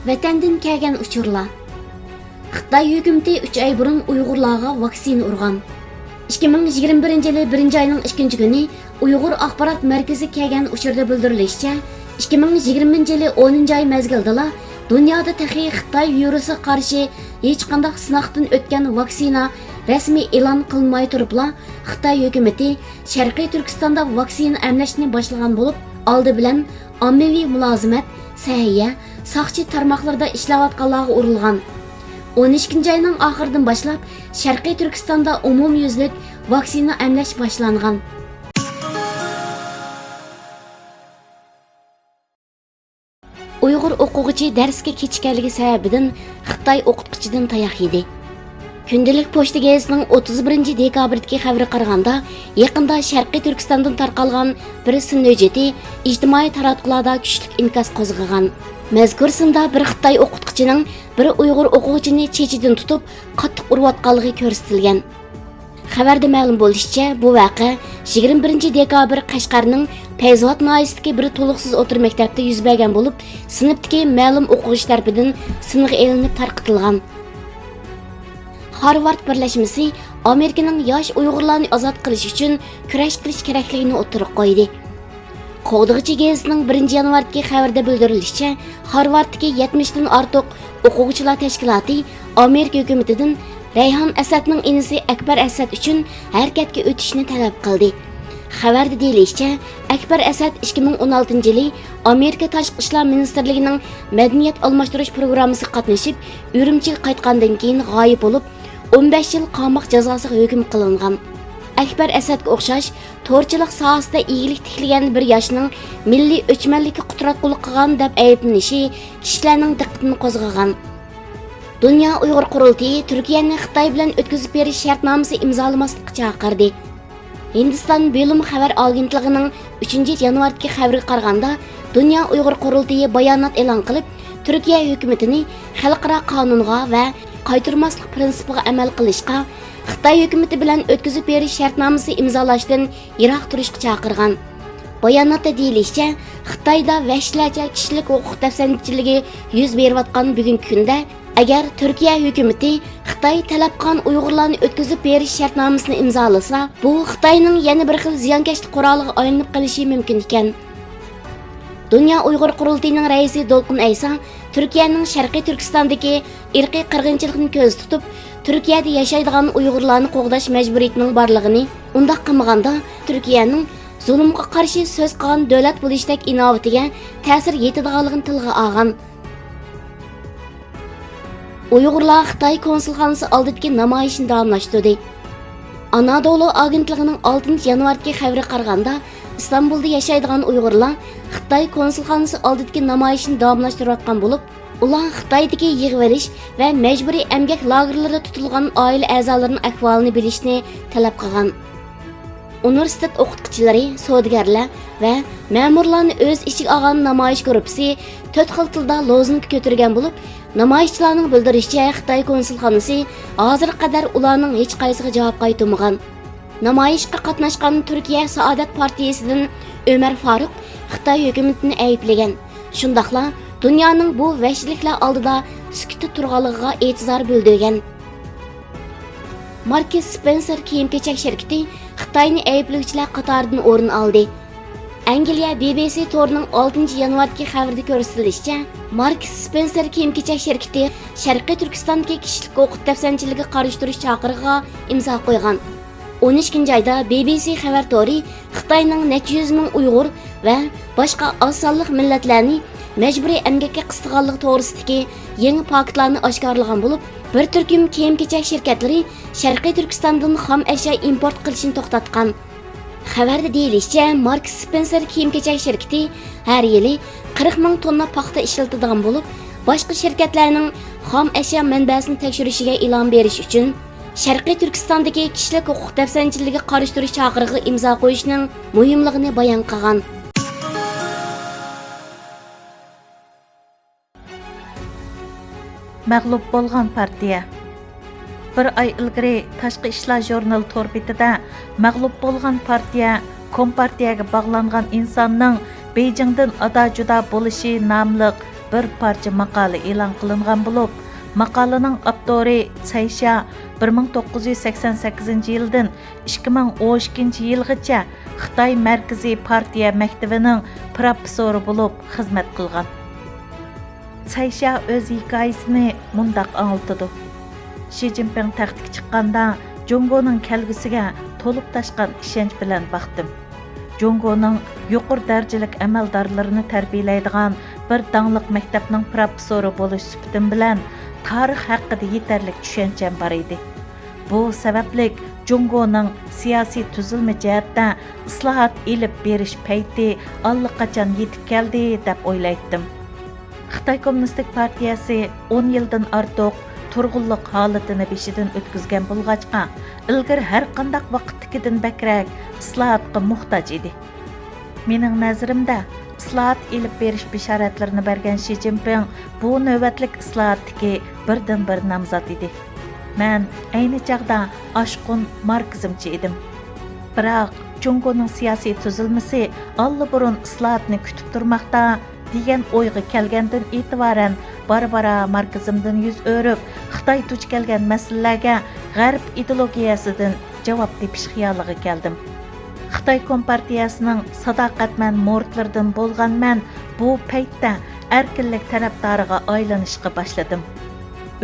ۋەتەندىن كەلگەن ئۇچۇرلار. Xitoy hökuməti 3 ay burun uyg'urlarga vaksina urgan. 2021 yılı 1 ayının 2 günü Uyğur axbارات mərkىzi kəlgən uçurda bildirilishicha 2020 yılı 10 ay mezgildala dünyada təxi Xitoy virusi qarşı hech qanday sınaqdan o'tgan vaksina rasmiy e'lon qilmay turibla Xitoy hökuməti Sharqiy Turkistonda vaksina emlashni boshlagan bo'lib, oldi bilan ommaviy mulozimat, sahiya, saqchi tarmoqlarda ishlayotganlarga urilgan. 12 ayının oxiridan boshlab Sharqiy Turkistonda umumyuzlik vaksina emlash boshlangan. Uyg'ur o'quvchi darsga kechikkanligi sababidan Xitoy o'qituvchidan tayoq yedi. Kundalik pochta gazetining 31 dekabrdagi xabari qaraganda, yaqinda Sharqiy Turkistondan tarqalgan bir sin hujjati ijtimoiy taratqularda kuchli inkas qo'zg'agan. Mazkur sinda bir Xitoy o'qituvchining bir Uyg'ur o'quvchini chechidan tutib, qattiq urayotganligi ko'rsatilgan. Xabarda ma'lum bo'lishicha, bu voqea 21 dekabr Qashqarning Fayzot noyasidagi bir to'liqsiz o'tir maktabda yuz bergan bo'lib, sinfdagi ma'lum o'quvchi tarafidan sinfga elinib tarqatilgan. Harvard birlashmasi Amerikaning yosh Uyg'urlarni ozod qilish uchun kurash qilish kerakligini o'tirib qo'ydi. Qo'g'dug'ichi gazetining 1 yanvardagi xabarda bildirilishicha, Harvarddagi 70 dan ortiq o'quvchilar tashkiloti Amerika hukumatidan Rayhon Asadning inisi Akbar Asad uchun harakatga o'tishni talab qildi. Xabarda deyilishicha, Akbar Asad 2016 yili Amerika Tashqi ishlar ministrligining madaniyat almashtirish programmasi qatnashib, Urumchiga qaytgandan keyin g'oyib bo'lib, 15 yil qamoq jazosiga hukm qilingan. Akbar Asadga o'xshash to'rchilik sohasida iyilik tiklagan bir yoshning milliy o'chmanlikka qudratqullik qilgan deb ayblanishi kishilarning diqqatini qo'zg'agan. Dünya Uyg'ur qurultiyi Turkiyani Xitoy bilan o'tkazib berish shartnomasi imzolamaslikka chaqirdi. Hindiston bo'lim xabar agentligining 3 yanvardagi xabariga qaraganda, Dünya Uyg'ur qurultiyi bayonot e'lon qilib, Turkiya hukumatini xalqaro qonunga va qaytarmaslik prinsipiga amal qilishga, Xitoy hukumati bilan o'tkazib berish shartnomasi imzolashdan yiroq turishga chaqirgan. Bayonotda deyilishicha, Xitoyda vahshiylarcha kishilik huquq tafsandchiligi yuz berayotgan bugungi kunda agar Turkiya hukumati Xitoy talab qilgan Uyg'urlarni o'tkazib berish shartnomasini imzolasa, bu Xitoyning yana bir xil ziyonkashlik quroliga aylanib qolishi mumkin ekan. Dünya Uyg'ur qurultiyining raisi Dolqin Aysa Turkiyaning Sharqiy Turkistondagi irqiy qirg'inchilikni ko'z tutib, Turkiyada yashaydigan Uyg'urlarni qo'g'dash majburiyatining borligini, undaq qilmaganda Turkiyaning zulmga qarshi so'z qilgan davlat bo'lishdek inovatiga ta'sir yetadiganligini tilga olgan. Uyg'urlar Xitoy konsulxonasi oldidagi namoyishni davomlashtirdi. Anadolu agentligining 6 yanvardagi xabariga qaraganda, İstanbulda yashaydigan Uyg'urlar Xitoy konsulxonasi oldidagi namoyishni davomlashtirayotgan bo'lib, ular Xitoydagi yig'ilish va majburiy emgak lagerlarida tutilgan oila a'zolarining ahvolini bilishni talab qilgan. Universitet o'qituvchilari, savdogarlar va ma'murlarni o'z ichiga olgan namoyish guruhi 4 xil tilda lozung ko'targan bo'lib, namoyishchilarning bildirishicha, Xitoy konsulxonasi hozir qadar ularning hech qaysiga javob qaytarmagan. Namoyishga qatnashgan Turkiya Saodat partiyasidan Ömer Faruk Xitoy hukumatini ayblagan. Shundaqla dunyoning bu vahshiyliklar oldida sukutda turganligiga e'tizor bildirgan. Markis Spencer kiyim-kechak shirkati Xitoyni ayblovchilar qatoridan o'rin oldi. Angliya BBC to'rining 6 yanvardagi xabarida ko'rsatilishicha, Markis Spencer kiyim-kechak shirkati Sharqiy Turkistondagi kishilik huquq tafsandchiligiga qarshi turish chaqirig'iga imzo qo'ygan. 12 ayda BBC xabar to'ri Xitoyning necha yuz ming Uyg'ur va boshqa oz sonli millatlarni majburiy emgakka qistig'anligi to'g'risidagi yangi faktlarni oshkorlagan bo'lib, bir turkum kiyim-kechak shirkatlari Sharqiy Turkistondan xom ashyo import qilishni to'xtatgan. Xabarda deyilishicha, Markis Spencer kiyim-kechak shirkati har yili 40 ming tonna paxta ishlatadigan bo'lib, boshqa shirkatlarning xom ashyo manbasini tekshirishiga e'lon berish uchun Sharqiy Turkistondagi kishilik huquq dafsanchiligiga qarshi turish chaqirig'iga imzo qo'yishning muhimligini bayon qilgan. Mag'lub bo'lgan partiya. Bir oy ilgari Tashqi ishlar jurnal to'r betida mag'lub bo'lgan partiya Kompartiyaga bog'langan insonning Beyjingdan ada-juda bo'lishi nomli bir parcha maqola e'lon qilingan bo'lib, maqolaning avtori Saysha 1988 yildan 2012 yilgacha Xitoy Mərkىzi partiya maktabining professori bo'lib xizmat qilgan. Saysha o'z hikoyasini mundaq anlatadi. Xi Jinping taxtga chiqqanda Jungoning kelgusiga to'lib tashqan ishonch bilan baxtim. Jungoning yuqori darajalik amaldorlarini tarbiyalaydigan bir dangliq maktabning professori bo'lish sifatim bilan tarix haqida yetarli tushuncham bor edi. Bu sababli Jungoning siyosiy tuzilma jihatda islohot elib berish payti allaqachon yetib keldi deb o'ylaydim. Xitoy Kommunistik partiyasi 10 yildan ortiq turg'unlik holatini beshidan o'tkazgan bo'lg'achqa, ilgari har qanday vaqtdagidan bakrak islohotga muhtoj edi. Mening nazarimda, islohot elib berish bishoratlarini bergan Xi Jinping bu navbatlik islohotdagi birdan bir nomzod edi. Men ayni chaqda oshqun markizmchi edim. Biroq Jungoning siyosiy tuzilmasi allaburun islohotni kutib turmoqda degan o'yga kelgandan e'tiboran barbara markizmdan yuz o'rib, Xitoy duch kelgan masalalarga g'arb ideologiyasidan javob tepish xiyoliga keldim. Xitoy Kompartiyasining sadoqatman mo'rtlardan bo'lgan men bu paytda erkinlik tarafdoriga aylanishga boshladim.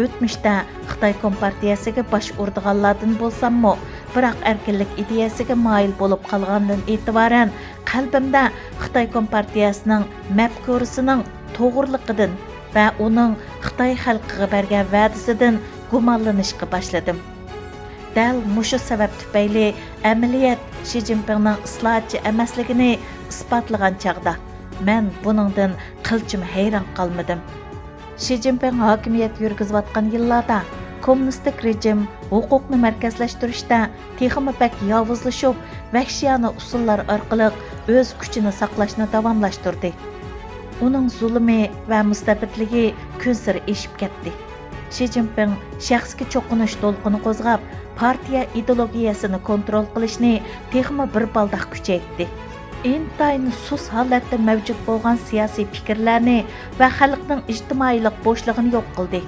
O'tmishda Xitoy Kompartiyasiga bosh urdiganlardan bo'lsam-mo, biroq erkinlik ideyasiga moyil bo'lib qolgandan e'tiboran qalbimda Xitoy Kompartiyasining mafkurasining to'g'riligidan va uning Xitoy xalqiga bergan va'dasidan gumonlanishga boshladim. Dal mushu sabab tufayli amaliyat Xi Jinpingning islohotchi emasligini isbotlagan chaqda men buningdan qilchim hayron qolmadim. Xi Jinping hokimiyat yurgizayotgan yillarda kommunistik rejim huquqni markazlashtirishda texmi bak yovuzlashib, vahshiyona usullar orqali o'z kuchini saqlashni davomlashtirdi. Uning zulmi va mustabidligi kun sari eshib ketdi. Xi Jinping shaxsga cho'qinish to'lqini qo'zg'ab, partiya ideologiyasini kontrol qilishni texmi bir baldoq kuchaytirdi. Intayin sus holatda mavjud bo'lgan siyosiy fikrlarni va xalqning ijtimoiylik bo'shlig'ini yo'q qildi.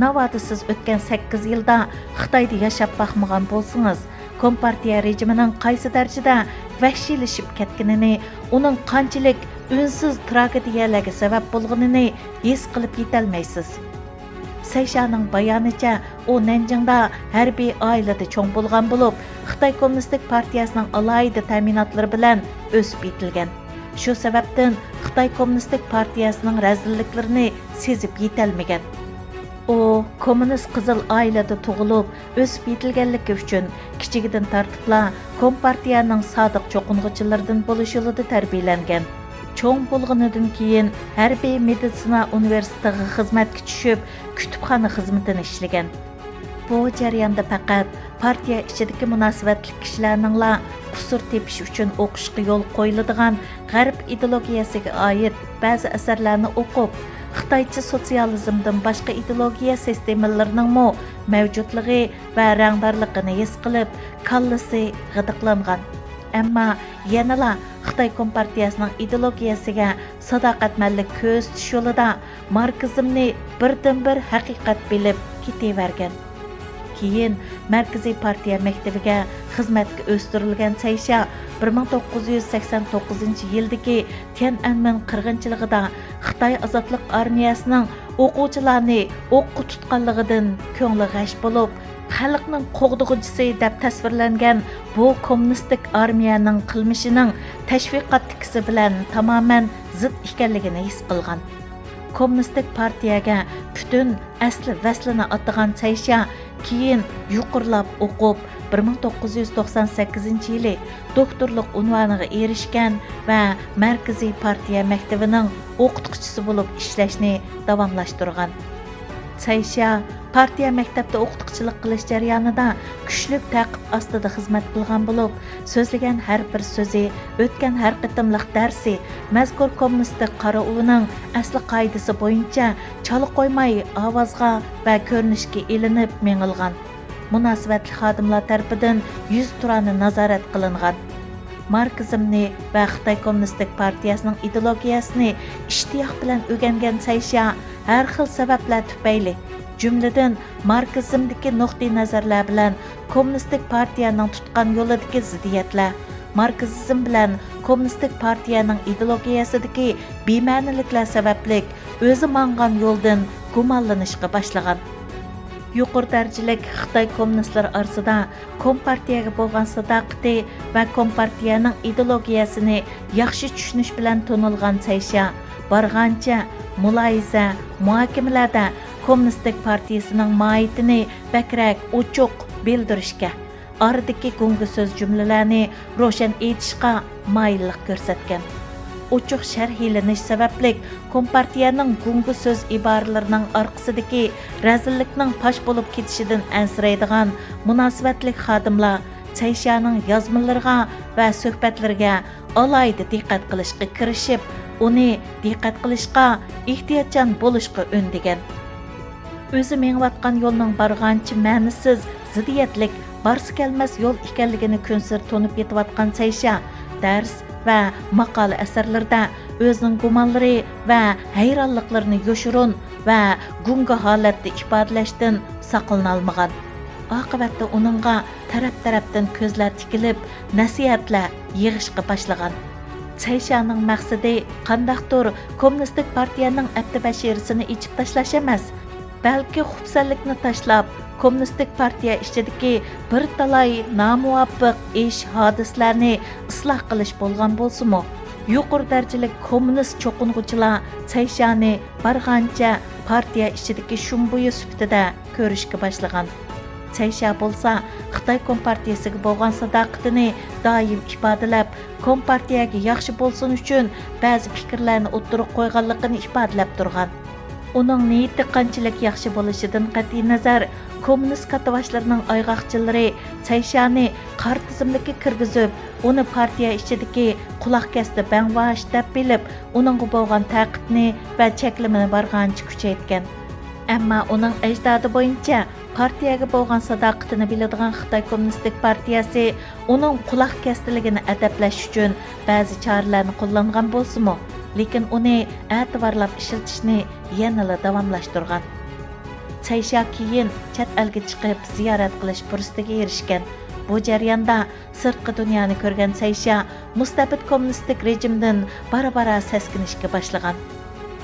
Navoda siz o'tgan 8 yilda Xitoyda yashab baxmagan bo'lsangiz, Kompartiya rejimining qaysi darajada vahshiylashib ketganini, uning qanchalik unsiz tragediyalarga sabab bo'lganini his qilib yetolmaysiz. Sayshaning bayonicha, u Nanjingda harbiy oilada cho'ng bo'lgan bo'lib, Xitoy Kommunistik partiyasining alohida ta'minotlari bilan o'sib yetilgan. Shu sababdan Xitoy Kommunistik partiyasining razilliklarini sezib yetolmagan. U kommunist qizil oilada tug'ilib, o'sib yetilganligi uchun kichigidan tartibla Kompartiyaning sodiq cho'qing'ichilaridan bo'lish yo'lida tarbiyalangan. Cho'ng bo'lganidan keyin harbiy meditsina universitetiga xizmatga tushib, kutubxona xizmatini ishlagan. Bu jarayonda faqat partiya ichidagi munosabatli kishilarningla qusur tepish uchun o'qishga yo'l qo'yiladigan g'arb ideologiyasiga oid ba'zi asarlarni o'qib, Xitoycha sotsializmdan boshqa ideologiya sistemalarining mavjudligi va rangbarligini his qilib, kallasi g'idiqlangan. Ammo yanala Xitoy Kompartiyasining ideologiyasiga sadoqatmanlik ko'z tutish yo'lida markizmni birdan bir haqiqat bilib ketavergan. Keyin Mərkىzi partiya maktabiga xizmatga o'stirilgan Saysha 1989 yildagi Tiananmen qirg'inchiligida Xitoy ozodlik armiyasining o'quvchilarni o'qqa tutganligidan ko'ngli g'ash bo'lib, xalqning qo'g'dug'uchisi deb tasvirlangan bu kommunistik armiyaning qilmishining tashviqotlikisi bilan tamoman zid ekanligini his qilgan. Kommunistik partiyaga butun asli vaslini atagan Saysha keyin yuqorilab o'qib 1998 yili doktorlik unvoniga erishgan va Mərkىzi partiya maktabining o'qituvchisi bo'lib ishlashni davomlashtirgan. Цайша partiya maktabda o'qituvchilik qilish jarayonida kuchli ta'qib ostida xizmat qilgan bo'lib, so'zlagan har bir so'zi, o'tgan har qitimliq darsi mazkur kommunistik qarorning asli qoidasi bo'yicha chala qo'ymay ovozga va ko'rinishga ilinib mengilgan. Munosabatli xodimlar tarafidan 100 turani nazorat qilingan. Marksizmni va Xitoy Kommunistik partiyasining ideologiyasini ishtiyoq bilan o'rgangan Saysha har xil sabablar tufayli, jumladan marksizmdagi nuqtai nazarlar bilan kommunistik partiyaning tutgan yo'lidagi ziddiyatlar, marksizm bilan kommunistik partiyaning ideologiyasidagi bema'niliklar sababli o'zi mangan yo'ldan gumonlanishga boshlagan. Yuqori darajalik Xitoy kommunistlar orasida kompartiyaga bo'lgan sadoqati va kompartiyaning ideologiyasini yaxshi tushunish bilan tonilgan Saysha bargancha muloyiza, muhokamalarda kommunistik partiyasining mohiyatini bakrak ochiq bildirishga, oradagi gungi so'z jumlalarni ro'shan etishga moyillik ko'rsatgan. Ochiq sharhlanish sababli kompartiyaning gungi so'z iboralarining orqasidagi razillikning pash bo'lib ketishidan ansiraydigan munosabatli xodimlar Sayshaning yozmalariga va suhbatlariga alohida diqqat qilishga kirishib, uni diqqat qilishga ehtiyotchan bo'lishga undagan. O'zi mengayotgan yo'lning bargancha ma'nisiz, ziddiyatlik, barsi kelmas yo'l ekanligini ko'nsir tonib yetayotgan Saysha dars va maqola asarlarda o'zining gumonlari va hayronliklarini yoshirun va gunga holatda ifodalashdan saqlana olmagan. Oqibatda uningga taraf-tarafdan ko'zlar tikilib, nasihatlar yig'ishga boshlagan. Sayshaning maqsadi qandaqdir kommunistik partiyaning abdibashirisini ichib tashlash emas, balki xubsanlikni tashlab, kommunistik partiya ichidagi bir talay nomuvofiq ish hodislarni isloh qilish bo'lgan bo'lsa-mu, yuqori darajalik kommunist cho'qing'uchilar Sayshani bargancha partiya ichidagi shumbuyi sifatida ko'rishga boshlagan. Saysha bo'lsa, Xitoy kompartiyasiga bo'lgan sadoqatini doim ifodalab, kompartiyaga yaxshi bo'lsin uchun ba'zi fikrlarni o'ttirib qo'yganligini ifodalab turgan. Uning niyati qanchalik yaxshi bo'lishidan qat'iy nazar, kommunist katavashlarining ayg'oqchilari Sayshani qor tizimlikka kirgizib, uni partiya ichidagi quloq kasti bangvash deb bilib, uningga bo'lgan ta'qibni va cheklimini bargancha kuchaytgan. Ammo uning ajdodi bo'yicha partiyaga bo'lgan sadoqatini biladigan Xitoy Kommunistik partiyasi uning quloq kastiligini adablash uchun ba'zi choralarni qo'llangan bo'lsa-mu, lekin uni e'tiborlab ishlatishni yanada davomlashtirgan. Saysha keyin chet elga chiqib ziyorat qilish fursatiga erishgan. Bu jarayonda sirtqi dunyoni ko'rgan Saysha mustabid kommunistik rejimdan bara-bara saskinishga boshlagan.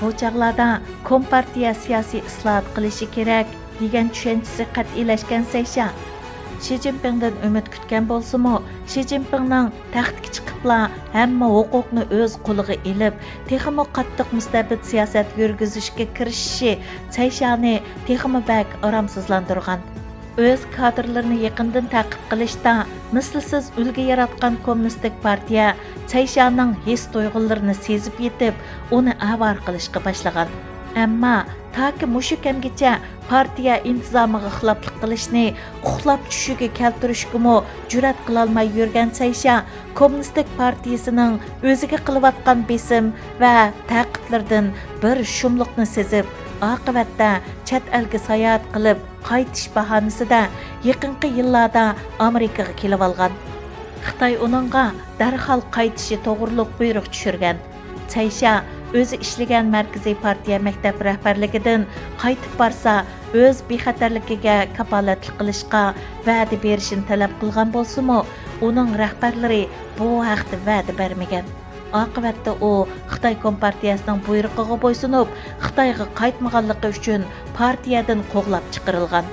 Bu chaqlarda kompartiya siyosiy islohot qilishi kerak degan tushunchasi qat'iylashgan Saysha Xi Jinpingdan umid kutgan bo'lsa-mu, Xi Jinpingning taxtga chiqibla hamma huquqni o'z qo'liga elib, texmo qattiq mustabid siyosat yurgizishga kirishishi Sayshani texmo bak oromsizlantirgan. O'z kadrlarini yaqindan ta'qib qilishda mislsiz ulgu yaratgan kommunistik partiya Sayshaning his tuyg'ularini sezib yetib, uni avar qilishga boshlagan. Ammo taki mushu kamgacha partiya intizomiga xiloflik qilishni uxlab tushiga keltirishgimi jur'at qilolmay yurgan Saysha kommunistik partiyasining o'ziga qilayotgan besim va ta'qiblardan bir shumliqni sezib, oqibatda chet elga sayohat qilib qaytish bahonasida yaqinqi yillarda Amerikaga kelib olgan. Xitoy uningga darhol qaytishi to'g'riliq buyruq tushirgan. Saysha o'zi ishlagan mərkىzi partiya maktab rahbarligidan qaytib borsa, o'z bexatarligiga kapolatlik qilishga va'da berishini talab qilgan bo'lsa-mu, uning rahbarlari bu haqda va'da bermagan. Oqibatda u Xitoy kompartiyasining buyrug'iga bo'ysunib, Xitoyga qaytmaganligi uchun partiyadan qo'g'lab chiqarilgan.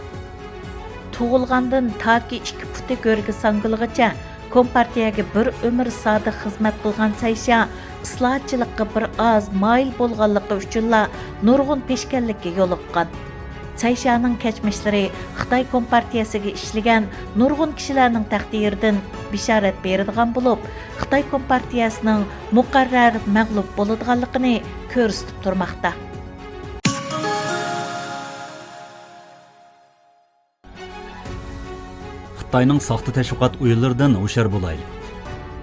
Tug'ilgandan toki 2 futi go'rga sangilgacha kompartiyaga bir umr sodiq xizmat qilgan Saysha islohotchilikqa bir oz moyil bo'lganligi uchunla nurg'un peshkanlikka yo'liqqan. Sayshaning kechmishlari Xitoy kompartiyasiga ishlagan nurg'un kishilarning taqdiridan bishorat beradigan bo'lib, Xitoy kompartiyasining muqarrar mag'lub bo'ladiganligini ko'rsatib turmoqda. Xitayning saxta təşviqat o'yinlaridan hushyor bo'laylik.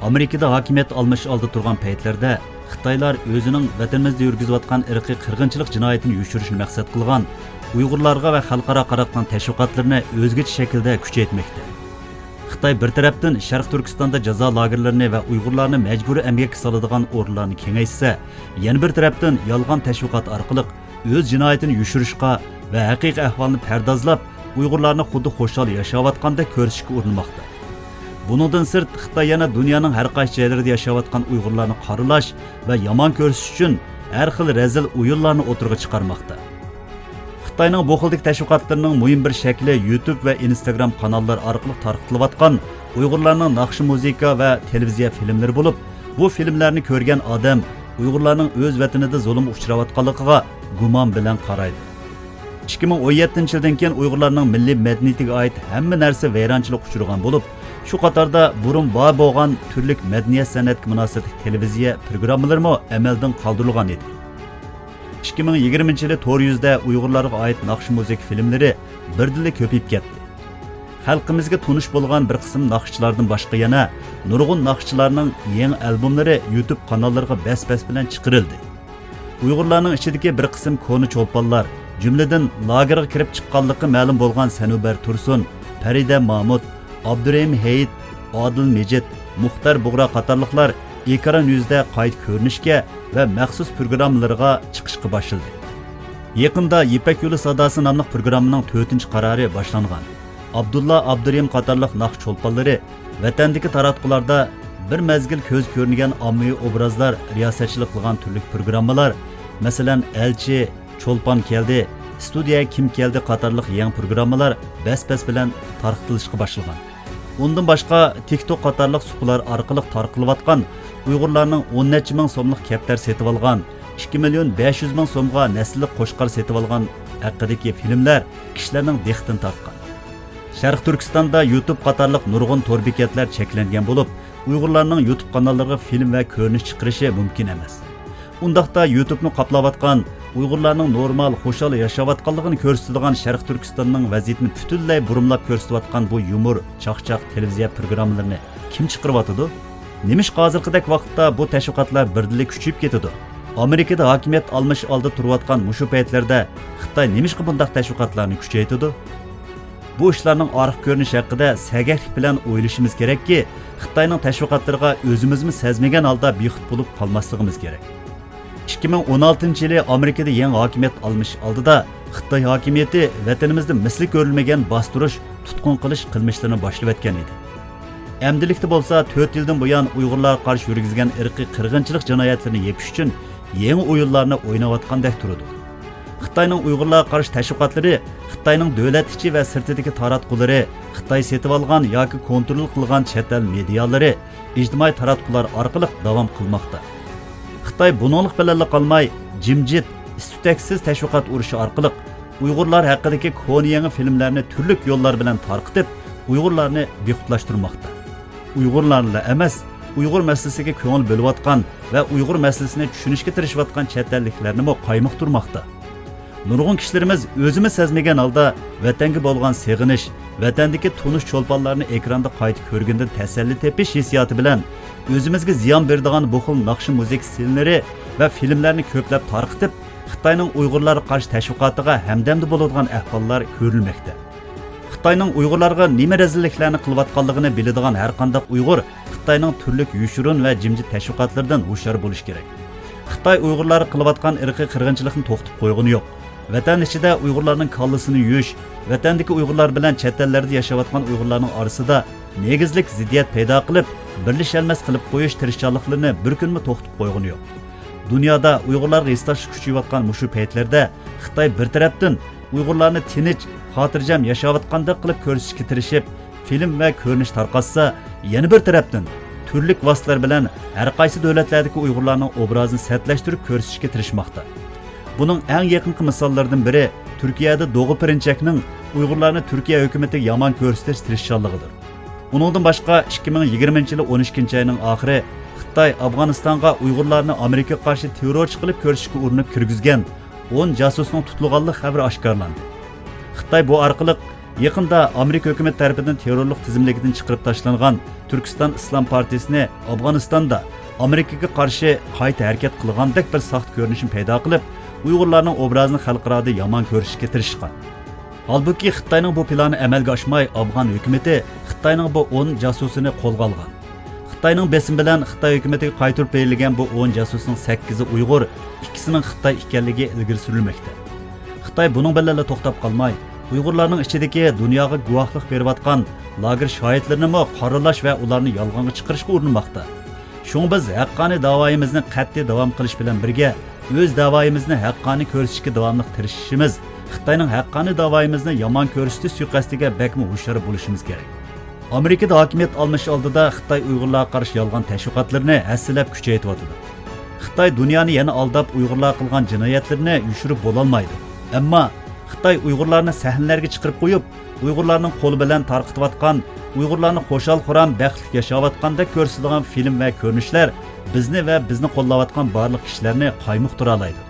Amerikada hokimiyat almış oldi turgan paytlarda Xitaylar o'zining vatanimizda yurgizayotgan irqiy qirg'inchilik jinoyatini yushirishni maqsad qilgan Uyg'urlarga va xalqaro qaratgan təşviqatlarni o'zgacha shaklda kuchaytirmoqda. Xitoy bir tarafdan Sharq Turkistonda jazo lagerlarini va Uyg'urlarni majburiy emgakka soladigan o'rinlarni kengaytsa, yana bir tarafdan yolg'on tashviqot orqali o'z jinoyatini yushirishga va haqiqiy ahvolni pardozlab, Uyg'urlarni xuddi xo'shal yashayotgandek ko'rsatishga urinmoqda. Buningdan sirt Xitoy yana dunyoning har qaysi joylarida yashayotgan Uyg'urlarni qoralash va yomon ko'rsatish uchun har xil razil o'yinlarni o'tirg'a chiqarmoqda. Xitoyning bu xildagi tashviqotlarining muhim bir shakli YouTube va Instagram kanallar orqali tarqatilayotgan Uyg'urlarning naqshi muzika va televiziya filmlari bo'lib, bu filmlarni ko'rgan odam Uyg'urlarning o'z vatanida zulm uchrayotganligiga gumon bilan qaraydi. 2017-yildan keyin Uyg'urlarning milliy madaniyatiga oid hamma narsa vayronchilik uchragan bo'lib, shu qatorda burun bor bo'lgan turli madaniyat san'atga munosabat televiziya programmalarimi amaldan qoldirilgan edi. 2020-yili to'g'ri yuzda Uyg'urlarga oid naqsh musiqa filmlari birdilla ko'payib ketdi. Xalqimizga tunish bo'lgan bir qism naqshchilardan boshqa yana nurg'un naqshchilarning yangi albomlari YouTube kanallariga bas-bas bilan chiqarildi. Uyg'urlarning ichidagi bir qism koni cho'lponlar, jumladan lagerga kirib chiqqanligi ma'lum bo'lgan Sanubar Tursun, Farida Mahmud, Abdurahim Hayit, Adil Mejid, Muxtar Bug'ra qatorliqlar ekran yuzida qayta ko'rinishga va maxsus programmalarga chiqishga boshladi. Yaqinda Ipak yo'li sadosi nomli programmaning 4-qarori boshlangan. Abdulla Abdurahim qatorliq naqsh cho'lponlari vatandagi taratqularda bir mezgil ko'z ko'rmagan ommaviy obrazlar riyosatchilik qilgan turli programmalar, masalan, elchi, cho'lpon keldi, studiya kim keldi qatorliq yangi programmalar bas-bas bilan tarqatilishga boshlagan. Undan boshqa TikTok qatorliq supalar orqali tarqalayotgan Uyg'urlarning 10 necha ming so'mlik kaptar setib olgan, 2 million 500 ming so'mga nasllik qo'shqar setib olgan haqidagi filmlar kishilarning dehtin tortgan. Sharq Turkistonda YouTube qatorliq nurg'un to'r bekatlar cheklangan bo'lib, Uyg'urlarning YouTube kanallariga film va ko'rinish chiqarishi mumkin emas. Undaqda YouTube'ni qoplayotgan Uyg'urlarning normal, xo'shal yashayotganligini ko'rsatadigan Sharq Turkistonning vaziyatini butunlay burumlab ko'rsatayotgan bu yumor, chaqchaq televiziya programmalarini kim chiqaryotdi? Nimish hozirgidek vaqtda bu tashviqotlar birdilla kuchayib ketadi. Amerikada hokimiyat almış oldi turayotgan mushu paytlarda Xitoy nimishqa bundaq tashviqotlarni kuchaytirdi? Bu ishlarning orqa ko'rinishi haqida sagaklik bilan o'ylashimiz kerakki, Xitoyning tashviqotlariga o'zimizni sezmagan holda bexud bo'lib qolmasligimiz kerak. 2016-yili Amerikada yangi hokimiyat almış oldida Xitoy hokimiyati vatanimizda misli ko'rilmagan bostirish, tutqun qilish qilmishlarini boshlab o'tgan edi. Amdilikda bo'lsa 4 yildan buyon Uyg'urlar qarshi yurgizgan irqiy qirg'inchilik jinoyatlarini yepish uchun yangi o'yinlarni o'ynayotgandek turadi. Xitoyning Uyg'urlar qarshi tashviqotlari Xitoyning davlat ichi va sirtidagi taratqullari, Xitoy setib olgan yoki kontrol qilgan chet el medialari, ijtimoiy taratqular orqali davom qilmoqda. Xitoy buninglik bilan qolmay, jimjit, istutaksiz tashviqot urishi orqali Uyg'urlar haqidagi koni yangi filmlarni turli yo'llar bilan tarqitib, Uyg'urlarni bexudlashtirmoqda. Uyg'urlarla emas, Uyg'ur masalasiga ko'ngil bo'lib va Uyg'ur masalasini tushunishga tirishayotgan chet elliklarni qaymoqtirmoqda. Nurg'un kishilarimiz o'zimiz sezmagan holda vatanga bo'lgan seg'inish, vatandagi tunish cho'lponlarni ekranda qayta ko'rganda tasalli tepish hissiyoti bilan o'zimizga ziyon beradigan bu xil naqshi musiqa stilleri va filmlarni ko'plab tarqitib, Xitoyning Uyg'urlar qarshi tashviqotiga hamdamda bo'ladigan ahvollar ko'rilmoqda. Xitoyning Uyg'urlarga nima razilliklarni qilayotganligini biladigan har qanday Uyg'ur Xitoyning turli yushurun va jimjit tashviqotlaridan hushyor bo'lish kerak. Xitoy Uyg'urlar qilayotgan irqiy qirg'inchilikni to'xtatib qo'ygani yo'q. Vatan ichida Uyg'urlarning kallasini yuyish, vatandagi Uyg'urlar bilan chet ellarda yashayotgan Uyg'urlarning orasida negizlik ziddiyat paydo qilib, birlashalmas qilib qo'yish tirishchanliklarini bir kunmi to'xtatib qo'ygani yo'q. Dunyoda Uyg'urlarga istash kuchayotgan mushu paytlarda Xitoy bir tarafdan Uyg'urlarni tinch, xotirjam yashayotgandek qilib ko'rsatishga tirishib, film va ko'rinish tarqatsa, yana bir tarafdan turli vositalar bilan har qaysi davlatlardagi Uyg'urlarning obrazini satlashtirib ko'rsatishga tirishmoqda. Buning eng yaqinqi misollaridan biri Turkiyada Doğu Perinçekning Uyg'urlarni Turkiya hukumatiga yomon ko'rsatish tirishchanligidir. Uningdan boshqa 2020-yil 12-oyning oxiri Xitoy Afg'onistonga Uyg'urlarni Amerikaga qarshi terrorchi qilib ko'rsatishga urinib kirgizgan 10 jasusning tutilganligi xabari oshkorlandi. Xitoy bu orqali Yaqında Amerika hökumət tərəfindən terrorluq tizimligidən çıxırıb taşlanğan Türkistan İslam Partiyasını Afğanistanda Amerikaga qarşı qayta hərəkət qılğandək bir saxt görünüşün paydo qilib, Uyg'urlarning obrazini xalqarada yomon ko'rishga tirishgan. Halbuki Xitoyning bu plani amalga oshmay, Afg'on hukumatı Xitoyning bu 10 jasusini qo'lga olgan. Xitoyning besim bilan Xitoy hukumatiga qaytarib berilgan bu 10 jasusning 8i Uyg'ur, ikkisining Xitoy ekanligi ilgari surilmoqda. Xitoy buning bilan to'xtab qolmay, Uyg'urlarning ichidagi dunyoga guvohlik berayotgan lager shohidlarini qoralash va ularni yolg'onga chiqarishga urinmoqda. Shunga biz haqqoniy da'voyimizni qat'iy davom qilish bilan birga o'z da'voyimizni haqqoniy ko'rsatishga davomli tirishishimiz, Xitoyning haqqoniy da'voyimizni yomon ko'rsatish suiqasdiga bakmi hushyor bo'lishimiz kerak. Amerikada hokimiyat olmish oldida Xitoy Uyg'urlarga qarshi yolg'on tashviqotlarini hassilab kuchaytiryapti. Xitoy dunyoni yana aldab Uyg'urlar qilgan jinoyatlarni yushirib bo'lolmaydi. Ammo Xitoy Uyg'urlarni sahnalarga chiqarib qo'yib, Uyg'urlarning qo'li bilan tarqitayotgan, Uyg'urlarni xo'shal-xuram, baxtli yashayotgandek ko'rsatadigan film va ko'rinishlar bizni va bizni qo'llayotgan barliq kishilarni qaymoqtira oladi.